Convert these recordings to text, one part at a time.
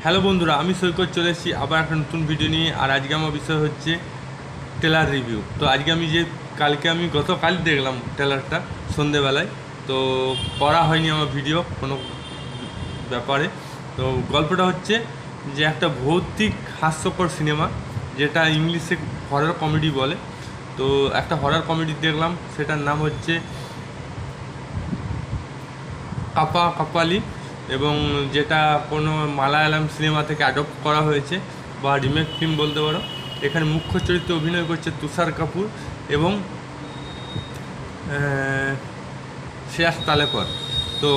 Hello বন্ধুরা, আমি সৈকত চলে এসেছি আবার একটা নতুন ভিডিও নিয়ে। আর আজকে আমার বিষয় হচ্ছে ট্রেলার রিভিউ। তো আজকে আমি আমি গতকালই দেখলাম ট্রেলারটা সন্ধেবেলায়। তো করা হয়নি আমার ভিডিও কোনো ব্যাপারে। তো গল্পটা হচ্ছে যে একটা ভৌতিক হাস্যকর সিনেমা, যেটা ইংলিশে হরর কমেডি বলে। তো একটা হরর কমেডি দেখলাম, সেটার নাম হচ্ছে কাপা কাপালি, এবং যেটা কোনো মালায়ালাম সিনেমা থেকে অ্যাডপ্ট করা হয়েছে বা রিমেক ফিল্ম বলতে পারো। এখানে মুখ্য চরিত্রে অভিনয় করছে তুষার কাপুর এবং শ্রেয়াস তালেকর। তো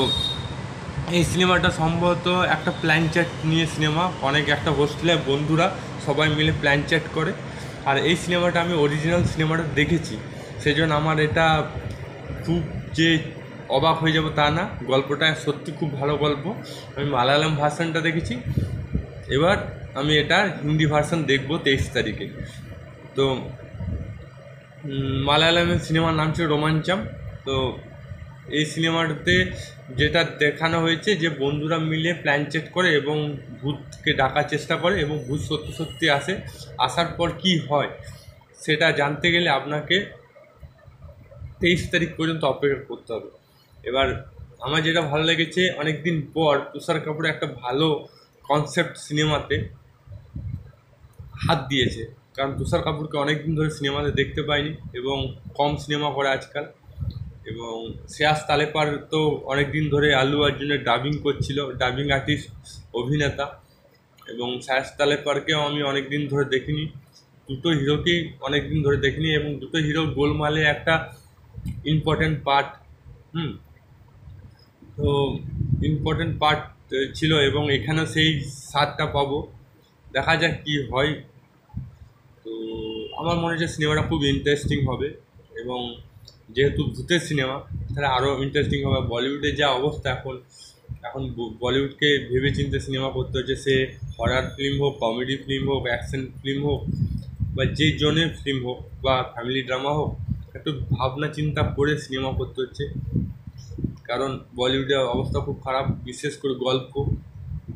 এই সিনেমাটা সম্ভবত একটা প্ল্যান চ্যাট নিয়ে সিনেমা, অনেক একটা হোস্টেলে বন্ধুরা সবাই মিলে প্ল্যান চ্যাট করে। আর এই সিনেমাটা আমি অরিজিনাল সিনেমাটা দেখেছি, সেই জন্য আমার এটা খুব যে অবাক হয়ে যাব তা না। গল্পটা সত্যি খুব ভালো গল্প। আমি মালায়ালাম ভার্সানটা দেখেছি, এবার আমি এটা হিন্দি ভার্সান দেখব 23 তারিখে। তো মালায়ালামের সিনেমার নাম ছিল রোমাঞ্চম। তো এই সিনেমাটাতে যেটা দেখানো হয়েছে যে বন্ধুরা মিলে প্ল্যান চেট করে এবং ভূতকে ডাকার চেষ্টা করে, এবং ভূত সত্যি সত্যি আসে। আসার পর কি হয় সেটা জানতে গেলে আপনাকে 23 তারিখ পর্যন্ত অপেক্ষা করতে হবে। এবার আমার যেটা ভালো লেগেছে, অনেক দিন পর তুষার কাপুর একটা ভালো কনসেপ্ট সিনেমাতে হাত দিয়েছে। কারণ তুষার কাপুরকে অনেক দিন ধরে সিনেমাতে দেখতে পাইনি, এবং কম সিনেমা করে আজকাল। এবং শ্রেয়াস তালেকার তো অনেক দিন ধরে আল্লু অর্জুনের ডাবিং করছিল, ডাবিং আর্টিস্ট, অভিনেতা। এবং শ্রেয়াস তালেকারকেও আমি অনেক দিন ধরে দেখিনি, দুটো হিরোকেই অনেক দিন ধরে দেখিনি, এবং দুটো হিরো গোলমালে একটা ইম্পর্ট্যান্ট পার্ট। হুম তো ইম্পর্ট্যান্ট পার্ট ছিল, এবং এখানেও সেই স্বাদটা পাবো। দেখা যাক কী হয়। তো আমার মনে হচ্ছে সিনেমাটা খুব ইন্টারেস্টিং হবে, এবং যেহেতু ভূতের সিনেমা তাহলে আরও ইন্টারেস্টিং হবে। বলিউডের যা অবস্থা এখন, এখন বলিউডকে ভেবে চিন্তে সিনেমা করতে হচ্ছে, সে হরর ফিল্ম হোক, কমেডি ফিল্ম হোক, অ্যাকশন ফিল্ম হোক, বা যে জনের ফিল্ম হোক, বা ফ্যামিলি ড্রামা হোক, একটু ভাবনা চিন্তা করে সিনেমা করতে হচ্ছে। কারণ বলিউডের অবস্থা খুব খারাপ, বিশেষ করে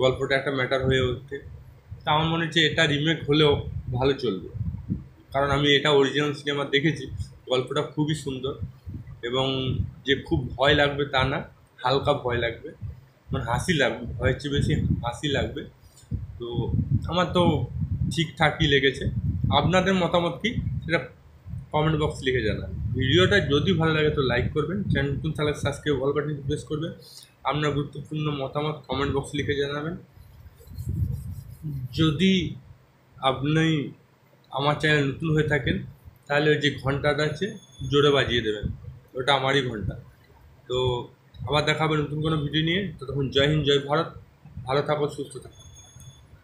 গল্পটা একটা ম্যাটার হয়ে ওঠে। তা আমার মনে হচ্ছে এটা রিমেক হলেও ভালো চলবে, কারণ আমি এটা অরিজিনাল সিনেমা দেখেছি। গল্পটা খুবই সুন্দর, এবং যে খুব ভয় লাগবে তা না, হালকা ভয় লাগবে, মানে হাসি লাগবে, ভয়ের চেয়ে বেশি হাসি লাগবে। তো আমার তো ঠিকঠাকই লেগেছে। আপনাদের মতামত কী সেটা কমেন্ট বক্স লিখে জানান। ভিডিওটা যদি ভালো লাগে তো লাইক করবেন, চ্যানেল নতুন তাহলে সাবস্ক্রাইব অল বাটনটি প্রেস করবেন। আপনার গুরুত্বপূর্ণ মতামত কমেন্ট বক্স লিখে জানাবেন। যদি আপনি আমার চ্যানেল নতুন হয়ে থাকেন তাহলে ওই যে ঘন্টাটা আছে জোরে বাজিয়ে দেবেন, ওটা আমারই ঘন্টা। তো আবার দেখা হবে নতুন কোনো ভিডিও নিয়ে। ততক্ষণ জয় হিন্দ, জয় ভারত। ভালো থাকো, সুস্থ থাকো।